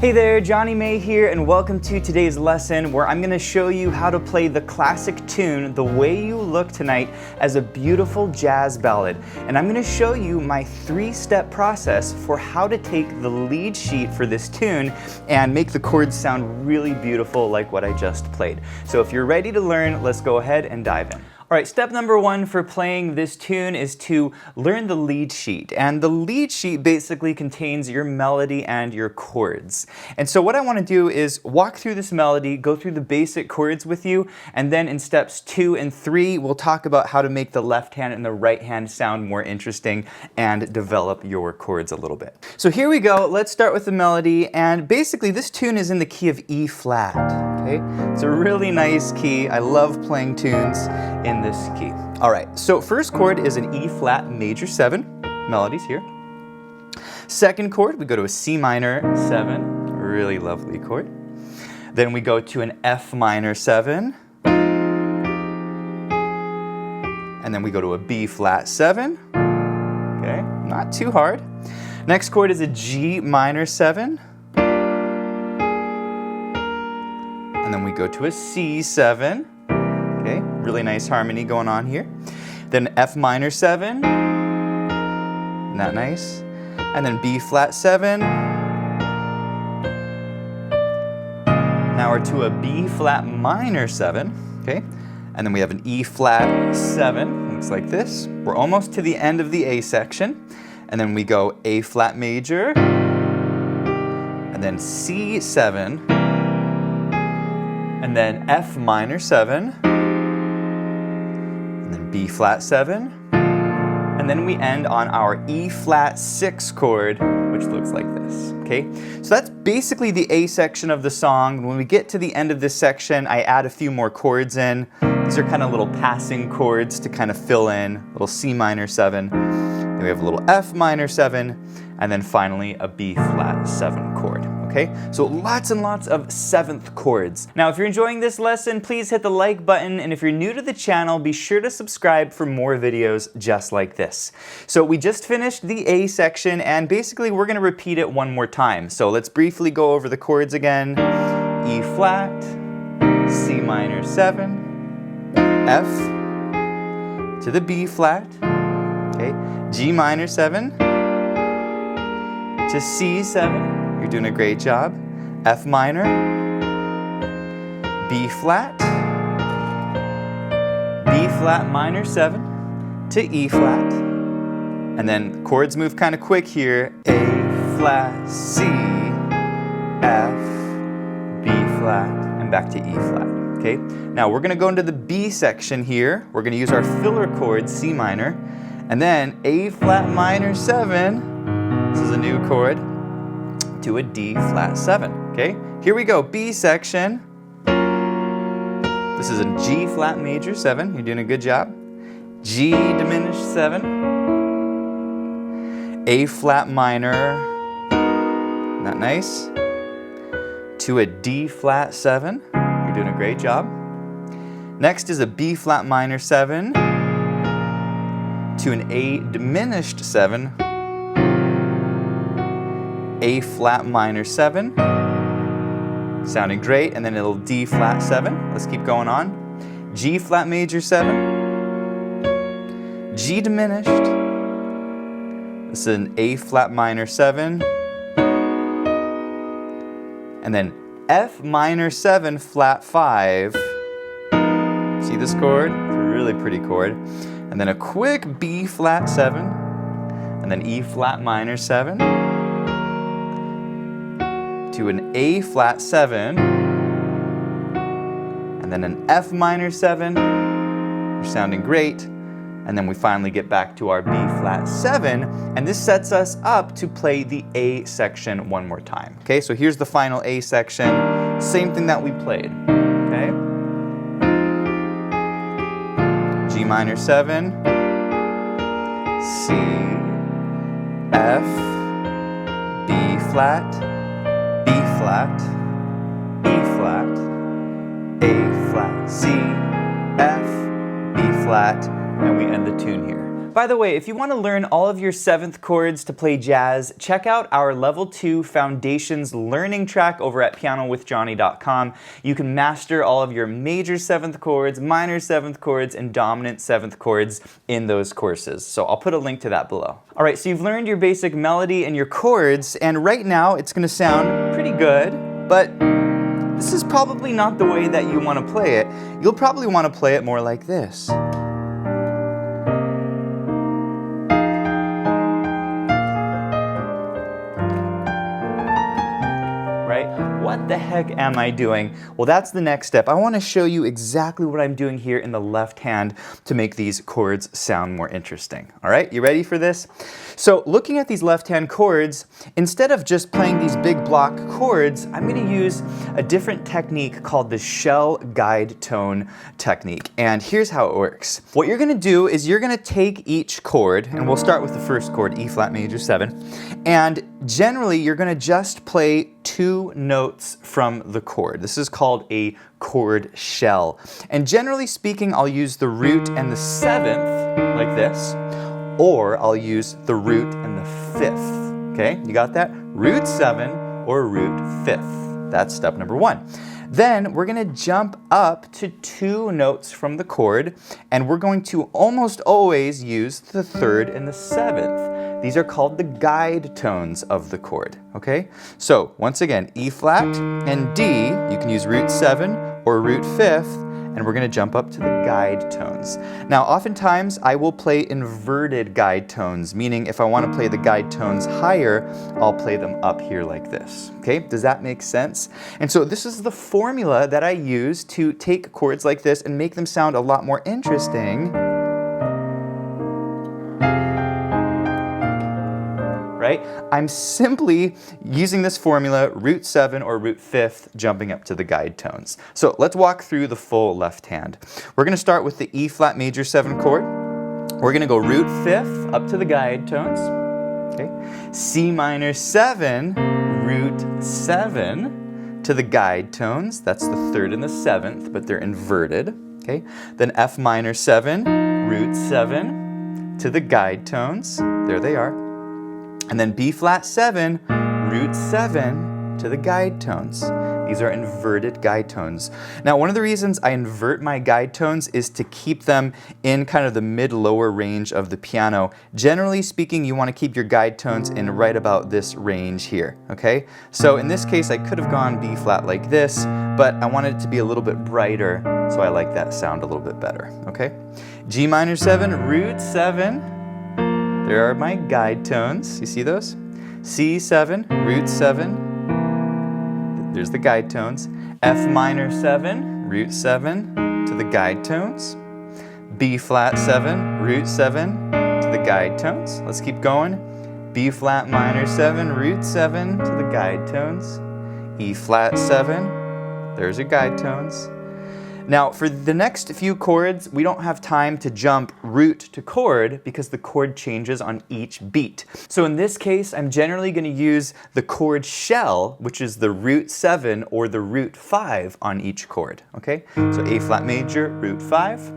Hey there, Johnny May here, and welcome to today's lesson where I'm going to show you how to play the classic tune, The Way You Look Tonight, as a beautiful jazz ballad. And I'm going to show you my 3-step process for how to take the lead sheet for this tune and make the chords sound really beautiful like what I just played. So if you're ready to learn, let's go ahead and dive in. Alright, step number 1 for playing this tune is to learn the lead sheet. And the lead sheet basically contains your melody and your chords. And so what I want to do is walk through this melody, go through the basic chords with you, and then in steps 2 and 3, we'll talk about how to make the left hand and the right hand sound more interesting and develop your chords a little bit. So here we go, let's start with the melody, and basically this tune is in the key of E flat. Okay? It's a really nice key. I love playing tunes in this key. All right, so first chord is an E flat major 7, melodies here. Second chord, we go to a C minor 7, really lovely chord. Then we go to an F minor 7. And then we go to a B flat 7. Okay, not too hard. Next chord is a G minor 7. And then we go to a C7. Okay, really nice harmony going on here. Then F minor 7, isn't that nice? And then B flat 7. Now we're to a B flat minor 7, okay? And then we have an E flat 7, looks like this. We're almost to the end of the A section. And then we go A flat major, and then C7, and then F minor 7, and then B flat 7, and then we end on our E flat 6 chord, which looks like this, okay? So that's basically the A section of the song. When we get to the end of this section, I add a few more chords in. These are kind of little passing chords to kind of fill in, little C minor 7, then we have a little F minor 7, and then finally a B flat 7 chord. Okay, so lots and lots of 7th chords. Now, if you're enjoying this lesson, please hit the like button, and if you're new to the channel, be sure to subscribe for more videos just like this. So we just finished the A section, and basically we're going to repeat it one more time. So let's briefly go over the chords again. E flat, C minor 7, F to the B flat, okay, G minor 7 to C7. You're doing a great job. F minor, B flat minor 7 to E flat. And then chords move kind of quick here. A flat, C, F, B flat, and back to E flat. Okay? Now we're going to go into the B section here. We're going to use our filler chord, C minor, and then A flat minor 7. This is a new chord. To a D flat 7, okay? Here we go, B section. This is a G flat major 7, you're doing a good job. G diminished 7. A flat minor, not nice. To a D flat 7, you're doing a great job. Next is a B flat minor 7. To an A diminished 7. A flat minor 7, sounding great, and then a little D flat 7. Let's keep going on. G flat major 7, G diminished. This is an A flat minor 7, and then F minor 7 flat 5. See this chord? It's a really pretty chord. And then a quick B flat 7, and then E flat minor 7. To an A flat 7, and then an F minor 7. You're sounding great. And then we finally get back to our B flat 7, and this sets us up to play the A section one more time. Okay, so here's the final A section. Same thing that we played. Okay? G minor 7, C, F, B flat, B flat, E flat, A flat, C, F, B flat, and we end the tune here. by the way, if you want to learn all of your 7th chords to play jazz, check out our Level 2 Foundations learning track over at pianowithjonny.com. You can master all of your major 7th chords, minor 7th chords, and dominant 7th chords in those courses. So I'll put a link to that below. All right, so you've learned your basic melody and your chords, and right now it's going to sound pretty good, but this is probably not the way that you want to play it. You'll probably want to play it more like this. What the heck am I doing? Well, that's the next step. I want to show you exactly what I'm doing here in the left hand to make these chords sound more interesting. All right, you ready for this? So looking at these left hand chords, instead of just playing these big block chords, I'm going to use a different technique called the shell guide tone technique. And here's how it works. What you're going to do is you're going to take each chord, and we'll start with the first chord, E flat major 7, and generally you're going to just play 2 notes from the chord. This is called a chord shell. And generally speaking, I'll use the root and the 7th like this, or I'll use the root and the 5th. Okay, you got that? Root 7 or root 5th. That's step number 1. Then we're going to jump up to 2 notes from the chord, and we're going to almost always use the 3rd and the 7th. These are called the guide tones of the chord, okay? So once again, E flat and D, you can use root 7 or root 5th, and we're going to jump up to the guide tones. Now, oftentimes I will play inverted guide tones, meaning if I want to play the guide tones higher, I'll play them up here like this. Okay, does that make sense? And so this is the formula that I use to take chords like this and make them sound a lot more interesting. Right? I'm simply using this formula, root 7 or root 5th, jumping up to the guide tones. So let's walk through the full left hand. We're going to start with the E flat major 7 chord. We're going to go root 5th up to the guide tones. Okay. C minor 7, root 7 to the guide tones. That's the 3rd and the 7th, but they're inverted. Okay. Then F minor 7, root 7 to the guide tones. There they are. And then B flat 7, root 7 to the guide tones. These are inverted guide tones. Now, one of the reasons I invert my guide tones is to keep them in kind of the mid-lower range of the piano. Generally speaking, you want to keep your guide tones in right about this range here, okay? So in this case, I could have gone B flat like this, but I wanted it to be a little bit brighter, so I like that sound a little bit better, okay? G minor 7, root 7. There are my guide tones. You see those? C7, root 7. There's the guide tones. F minor 7, root 7 to the guide tones. B flat 7, root 7 to the guide tones. Let's keep going. B flat minor 7, root 7 to the guide tones. E flat 7, there's your guide tones. Now, for the next few chords, we don't have time to jump root to chord because the chord changes on each beat. So in this case, I'm generally going to use the chord shell, which is the root 7 or the root 5 on each chord, okay? So A flat major, root 5,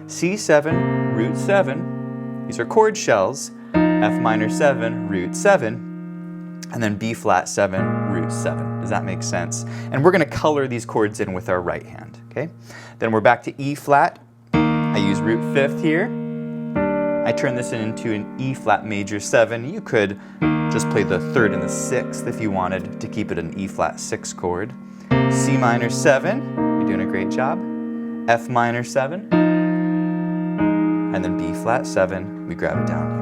C7, root 7. These are chord shells. F minor 7, root 7. And then B flat 7, root 7. Does that make sense? And we're going to color these chords in with our right hand. Okay. Then we're back to E flat. I use root 5th here. I turn this into an E flat major 7. You could just play the 3rd and the 6th if you wanted to keep it an E flat 6 chord. C minor 7. You're doing a great job. F minor 7. And then B flat 7. We grab it down here.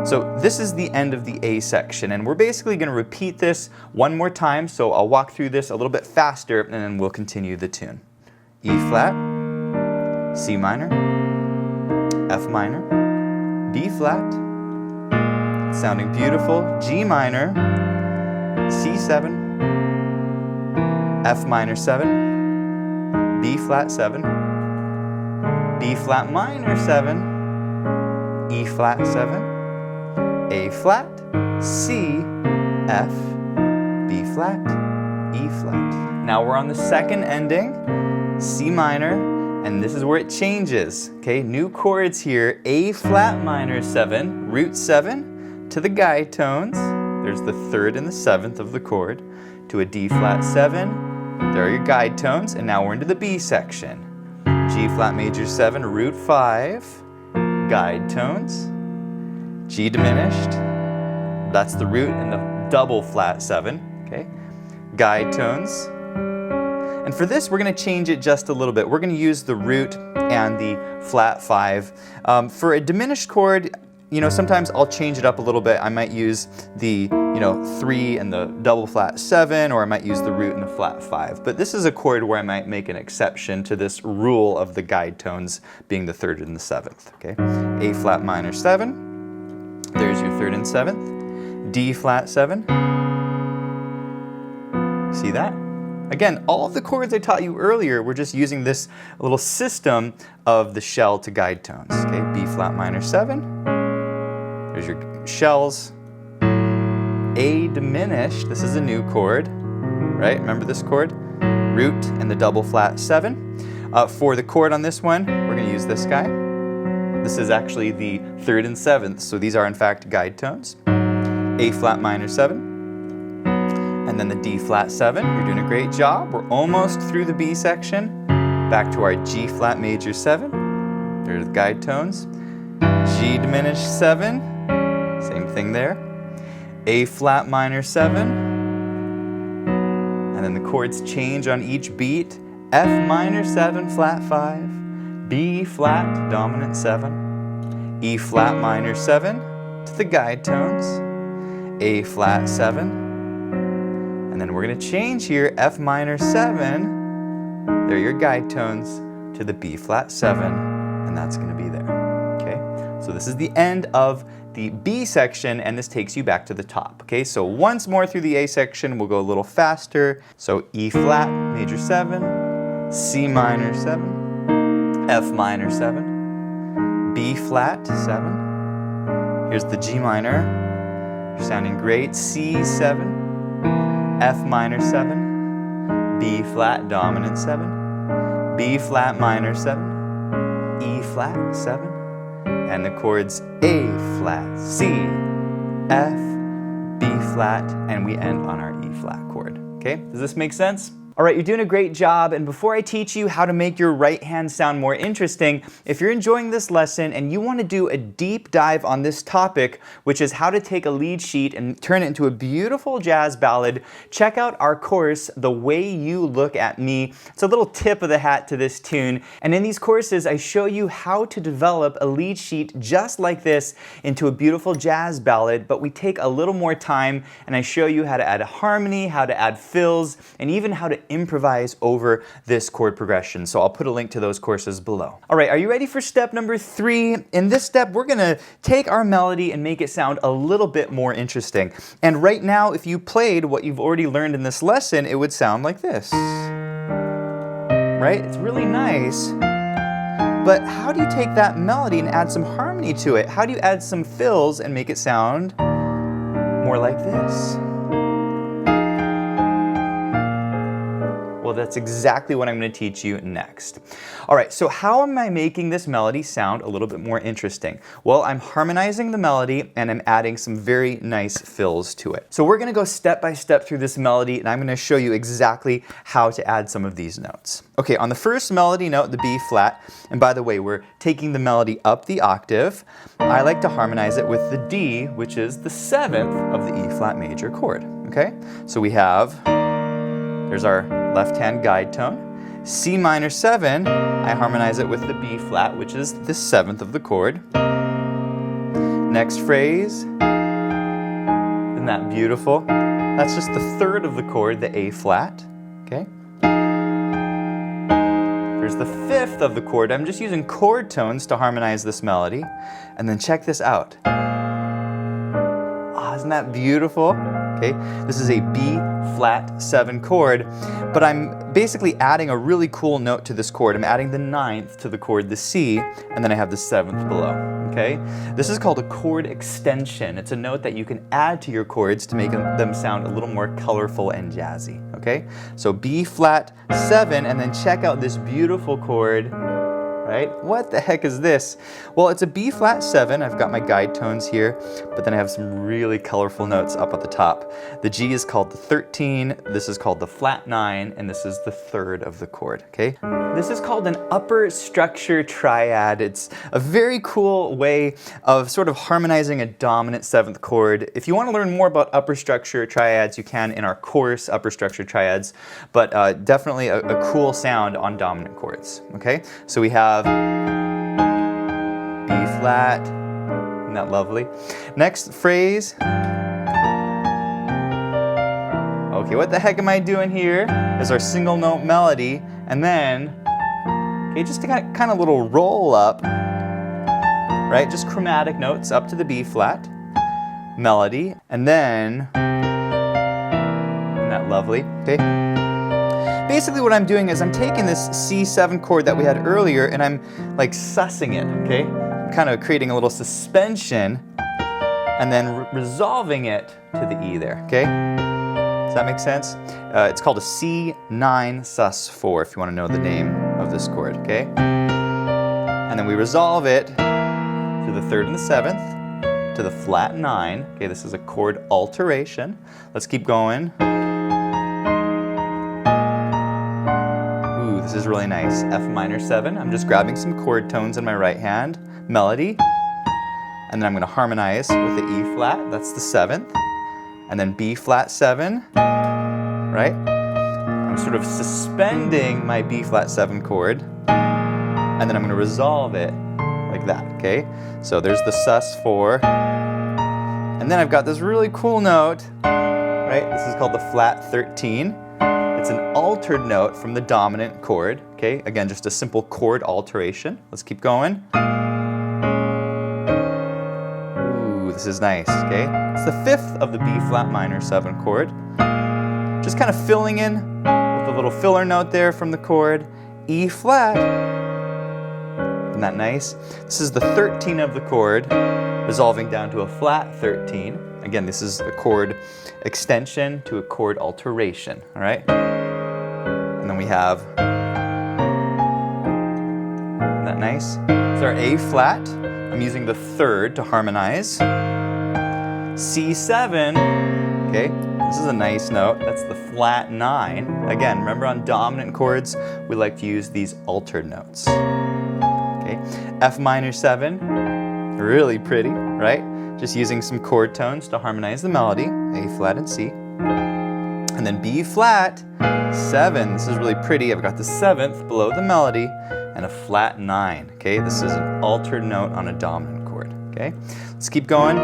So this is the end of the A section, and we're basically going to repeat this one more time, so I'll walk through this a little bit faster, and then we'll continue the tune. E flat, C minor, F minor, B flat, sounding beautiful, G minor, C7, F minor 7, B flat 7, B flat minor 7, E flat 7, A flat, C, F, B flat, E flat. Now we're on the second ending, C minor, And this is where it changes, okay? New chords here, A flat minor 7, root 7, to the guide tones. There's the 3rd and the 7th of the chord, to a D flat 7. There are your guide tones, and now we're into the B section. G flat major 7, root 5, guide tones. G diminished, that's the root and the double flat 7, okay? Guide tones. And for this, we're going to change it just a little bit. We're going to use the root and the flat 5. For a diminished chord, you know, sometimes I'll change it up a little bit. I might use the, 3 and the double flat 7, or I might use the root and the flat 5. But this is a chord where I might make an exception to this rule of the guide tones being the 3rd and the 7th, okay? A flat minor 7, there's your 3rd and 7th. D flat 7, see that? Again, all of the chords I taught you earlier, we're just using this little system of the shell to guide tones. Okay, B flat minor 7. There's your shells. A diminished, this is a new chord, right? Remember this chord? Root and the double flat 7. For the chord on this one, we're going to use this guy. This is actually the 3rd and 7th, so these are in fact guide tones. A flat minor 7. And then the D flat 7, you're doing a great job. We're almost through the B section. Back to our G flat major 7. There's the guide tones. G diminished 7, same thing there. A flat minor 7. And then the chords change on each beat. F minor 7, flat 5. B flat, dominant 7. E flat minor 7 to the guide tones. A flat 7. And then we're going to change here, F minor 7, they're your guide tones, to the B flat 7, and that's going to be there, okay? So this is the end of the B section, and this takes you back to the top, okay? So once more through the A section, we'll go a little faster. So E flat, major 7, C minor 7, F minor 7, B flat 7, here's the G minor, you're sounding great, C 7, F minor 7, B flat dominant 7, B flat minor 7, E flat 7, and the chords A flat, C, F, B flat, and we end on our E flat chord. Okay, does this make sense? All right, you're doing a great job, and before I teach you how to make your right hand sound more interesting, if you're enjoying this lesson and you want to do a deep dive on this topic, which is how to take a lead sheet and turn it into a beautiful jazz ballad, check out our course, The Way You Look at Me. It's a little tip of the hat to this tune, and in these courses I show you how to develop a lead sheet just like this into a beautiful jazz ballad, but we take a little more time, and I show you how to add a harmony, how to add fills, and even how to improvise over this chord progression. So I'll put a link to those courses below. All right, are you ready for step number 3? In this step, we're gonna take our melody and make it sound a little bit more interesting. And right now, if you played what you've already learned in this lesson, it would sound like this. Right? It's really nice. But how do you take that melody and add some harmony to it? How do you add some fills and make it sound more like this? Well, that's exactly what I'm going to teach you next. All right, so how am I making this melody sound a little bit more interesting? Well, I'm harmonizing the melody and I'm adding some very nice fills to it. So we're going to go step by step through this melody, and I'm going to show you exactly how to add some of these notes. Okay, on the first melody note, the B flat, and by the way, we're taking the melody up the octave. I like to harmonize it with the D, which is the 7th of the E flat major chord. Okay, so we have, there's our left hand guide tone. C minor 7, I harmonize it with the B flat, which is the 7th of the chord. Next phrase, isn't that beautiful? That's just the 3rd of the chord, the A flat, okay? There's the 5th of the chord. I'm just using chord tones to harmonize this melody. And then check this out. Oh, isn't that beautiful? okay? This is a B flat 7 chord, but I'm basically adding a really cool note to this chord. I'm adding the 9th to the chord, the C, and then I have the 7th below, okay? This is called a chord extension. It's a note that you can add to your chords to make them sound a little more colorful and jazzy, okay? So B flat 7, and then check out this beautiful chord. Right? What the heck is this? Well, it's a B flat 7. I've got my guide tones here, but then I have some really colorful notes up at the top. The G is called the 13, this is called the flat 9, and this is the 3rd of the chord, okay? This is called an upper structure triad. It's a very cool way of sort of harmonizing a dominant 7th chord. If you want to learn more about upper structure triads, you can in our course, Upper Structure Triads, but definitely a cool sound on dominant chords, okay? So we have B flat, isn't that lovely? Next phrase. Okay, what the heck am I doing here? Is our single note melody, and then, okay, just to kind of little roll up, right? Just chromatic notes up to the B flat, melody, and then, isn't that lovely? Okay. Basically what I'm doing is I'm taking this C7 chord that we had earlier and I'm like sussing it, okay? I'm kind of creating a little suspension and then resolving it to the E there, okay? Does that make sense? It's called a C9 sus4 if you want to know the name of this chord, okay? And then we resolve it to the 3rd and the 7th, to the flat 9. Okay, this is a chord alteration. Let's keep going. This is really nice. F minor 7. I'm just grabbing some chord tones in my right hand, melody, and then I'm going to harmonize with the E flat, that's the 7th, and then B flat 7, right? I'm sort of suspending my B flat 7 chord, and then I'm going to resolve it like that, okay? So there's the sus4, and then I've got this really cool note, right? This is called the flat 13. It's an altered note from the dominant chord, okay? Again, just a simple chord alteration. Let's keep going. Ooh, this is nice, okay? It's the 5th of the B flat minor 7 chord. Just kind of filling in with a little filler note there from the chord. E flat. Isn't that nice? This is the 13 of the chord, resolving down to a flat 13. Again, this is a chord extension to a chord alteration, all right? And then we have, isn't that nice? So our A flat, I'm using the 3rd to harmonize. C7, okay, this is a nice note, that's the flat 9. Again, remember on dominant chords, we like to use these altered notes. Okay, F minor 7, really pretty, right? Just using some chord tones to harmonize the melody, A flat and C. And then B flat 7, this is really pretty. I've got the 7th below the melody and a flat 9, okay? This is an altered note on a dominant chord, okay? Let's keep going.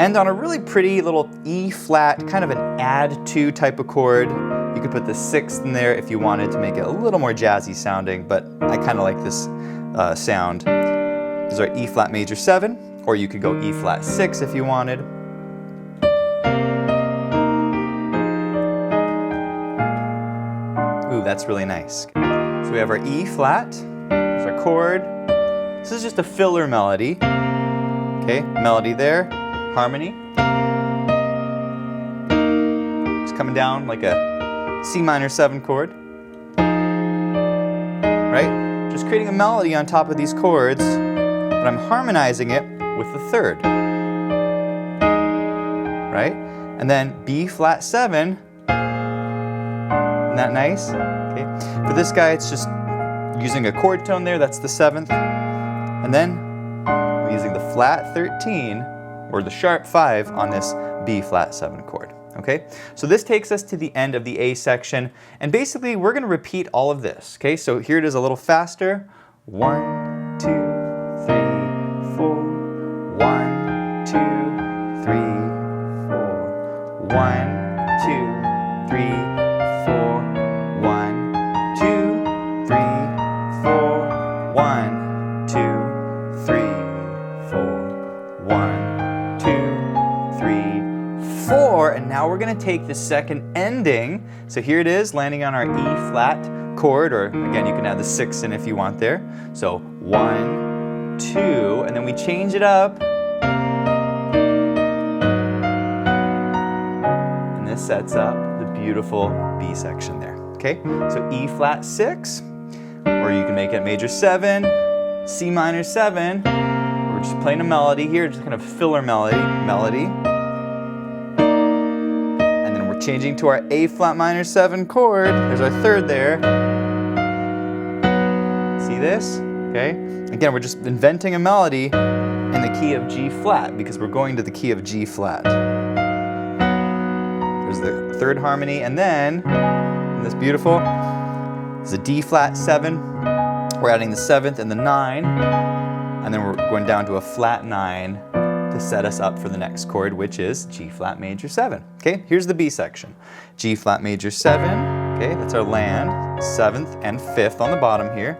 And on a really pretty little E flat, kind of an add to type of chord. You could put the 6th in there if you wanted to make it a little more jazzy sounding, but I kind of like this sound. This is our E flat major 7. Or you could go E flat 6 if you wanted. Ooh, that's really nice. So we have our E flat, there's our chord. This is just a filler melody. Okay, melody there, harmony. It's coming down like a C minor 7 chord. Right? Just creating a melody on top of these chords, but I'm harmonizing it with the 3rd, right? And then B flat 7, isn't that nice? Okay. For this guy, it's just using a chord tone there, that's the 7th, and then I'm using the flat 13, or the sharp 5 on this B flat 7 chord, okay? So this takes us to the end of the A section, and basically we're gonna repeat all of this, okay? So here it is a little faster. 1, 2, 3, 4. 1, 2, 3, 4. 1, 2, 3, 4. 1, 2, 3, 4. 1, 2, 3, 4. 1, 2, 3, 4. And now we're take the second ending. So here it is, landing on our E flat chord, or again, you can add the 6 in if you want there. So 1, 2, and then we change it up. And this sets up the beautiful B section there. Okay, so E flat 6, or you can make it major 7, C minor 7. We're just playing a melody here, just kind of filler melody. And then we're changing to our A flat minor 7 chord. There's our third there. See this? Okay. Again, we're just inventing a melody in the key of G flat because we're going to the key of G flat. There's the third harmony, and then this beautiful is a D flat 7. We're adding the 7th and the 9, and then we're going down to a flat 9 to set us up for the next chord, which is G flat major 7. Okay, here's the B section. G flat major 7. Okay, that's our land. 7th and 5th on the bottom here.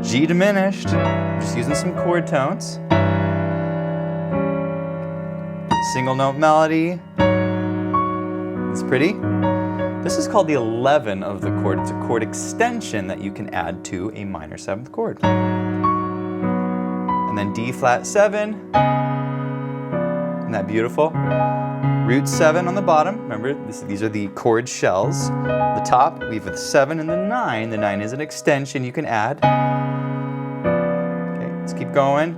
G diminished. I'm just using some chord tones. Single note melody. It's pretty. This is called the 11 of the chord. It's a chord extension that you can add to a minor 7th chord. And then D flat 7. Isn't that beautiful? Root 7 on the bottom. Remember, these are the chord shells. The top, we have the 7 and the 9. The 9 is an extension you can add. Okay, let's keep going.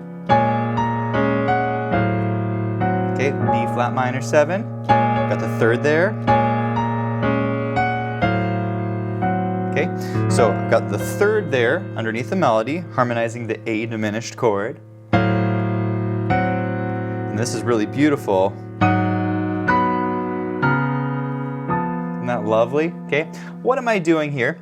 Okay, B flat minor 7. Got the third there. Okay, so I've got the third there underneath the melody, harmonizing the A diminished chord. And this is really beautiful. Isn't that lovely? Okay, what am I doing here?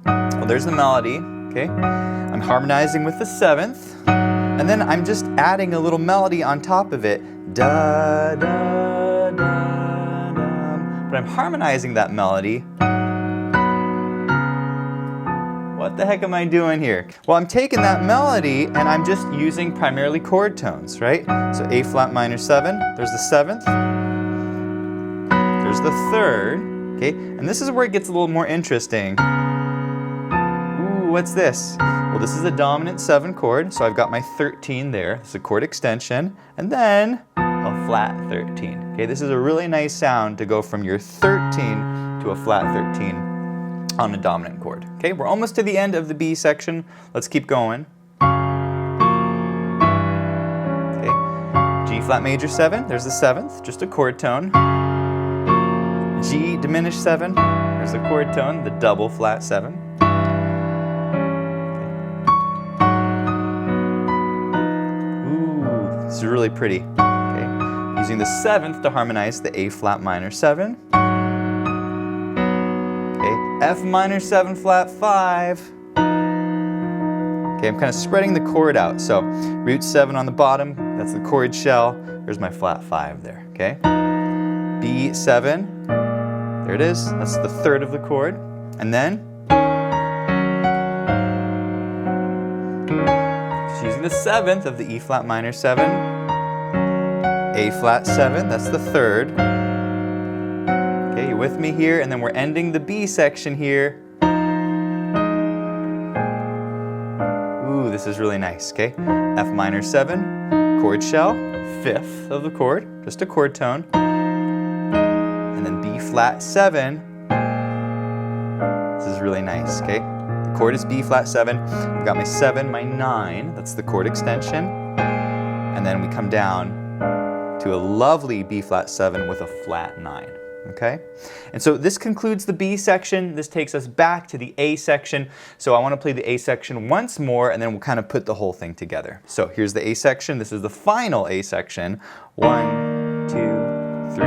Well, there's the melody. Okay, I'm harmonizing with the 7th, and then I'm just adding a little melody on top of it. Da, da, da, da. But I'm harmonizing that melody. What the heck am I doing here? Well, I'm taking that melody and I'm just using primarily chord tones, right? So A flat minor 7, there's the 7th, there's the 3rd, okay? And this is where it gets a little more interesting. Ooh, what's this? Well, this is a dominant 7 chord, so I've got my 13 there. It's a chord extension, and then a flat 13. Okay, this is a really nice sound to go from your 13 to a flat 13 on a dominant chord. Okay, we're almost to the end of the B section. Let's keep going. Okay, G flat major 7, there's the 7th, just a chord tone. G diminished 7, there's a chord tone, the double flat 7. Ooh, this is really pretty. Okay, using the 7th to harmonize the A flat minor 7. F minor 7 flat 5. Okay, I'm kind of spreading the chord out. So root 7 on the bottom, that's the chord shell. There's my flat 5 there, okay? B7, there it is. That's the 3rd of the chord. And then, just using the 7th of the E flat minor 7. A flat 7, that's the 3rd. Okay, you with me here? And then we're ending the B section here. Ooh, this is really nice, okay? F minor 7, chord shell, 5th of the chord, just a chord tone. And then B flat 7. This is really nice, okay? The chord is B flat 7. I've got my 7, my 9, that's the chord extension. And then we come down to a lovely B flat 7 with a flat 9. Okay, and so this concludes the B section. This takes us back to the A section. So I want to play the A section once more, and then we'll kind of put the whole thing together. So here's the A section. This is the final A section. 1, 2, 3,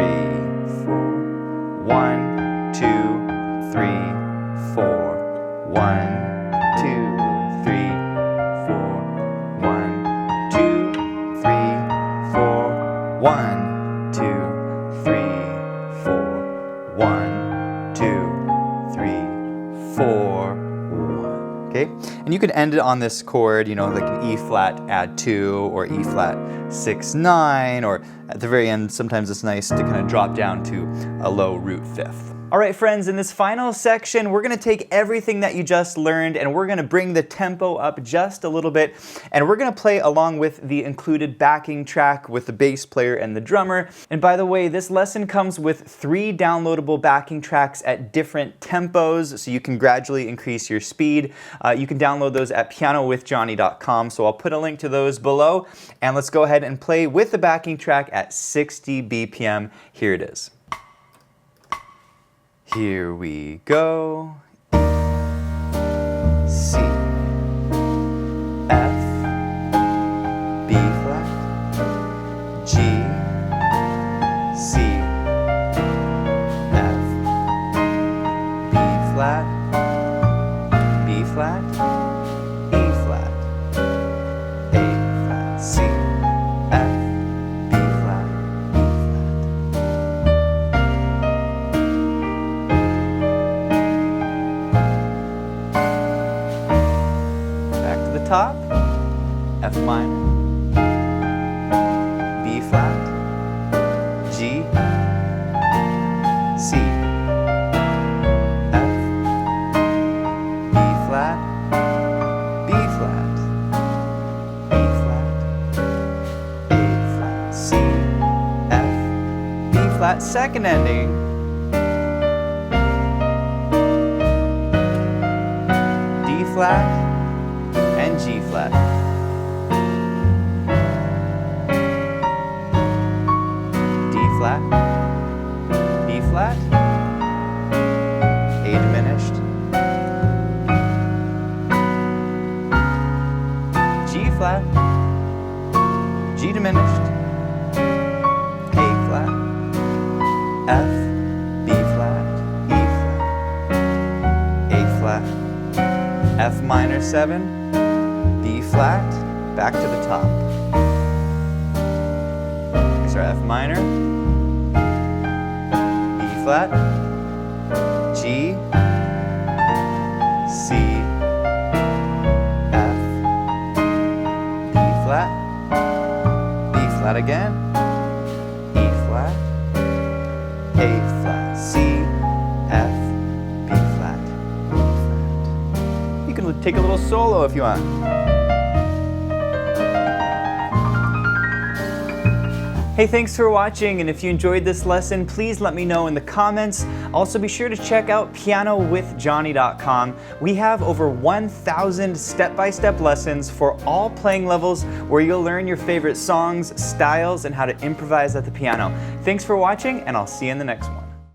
4. 1, 2, 3, 4. 1, 2, 3, 4. 1, 2, 3, 4. 1, 2, 3, 4. 1, 2, 3, 4. 1, Okay, and you could end it on this chord, you know, like an E flat add 2 or E flat 6 9, or at the very end sometimes it's nice to kind of drop down to a low root fifth. All right, friends, in this final section, we're gonna take everything that you just learned and we're gonna bring the tempo up just a little bit, and we're gonna play along with the included backing track with the bass player and the drummer. And by the way, this lesson comes with 3 downloadable backing tracks at different tempos, so you can gradually increase your speed. You can download those at pianowithjonny.com, so I'll put a link to those below. And let's go ahead and play with the backing track at 60 BPM. Here it is. Here we go. C, F, B flat, G, C, F, B flat, B flat, E flat, A flat, C, F, B flat, E flat. Top, F minor, B flat, G, C, F, B flat, B flat, E flat, A flat, C, F, B flat, second ending, D flat, and G flat. D flat, B flat, A diminished, G flat, G diminished, A flat, F, B flat, E flat, A flat, F minor 7, B flat, back to the top. Next our F minor, B flat, G, C, F, B flat, B flat again, E flat, A flat, C, F, B flat, E flat. You can take a little solo if you want. Hey, thanks for watching, and if you enjoyed this lesson, please let me know in the comments. Also, be sure to check out pianowithjonny.com. We have over 1,000 step-by-step lessons for all playing levels where you'll learn your favorite songs, styles, and how to improvise at the piano. Thanks for watching, and I'll see you in the next one.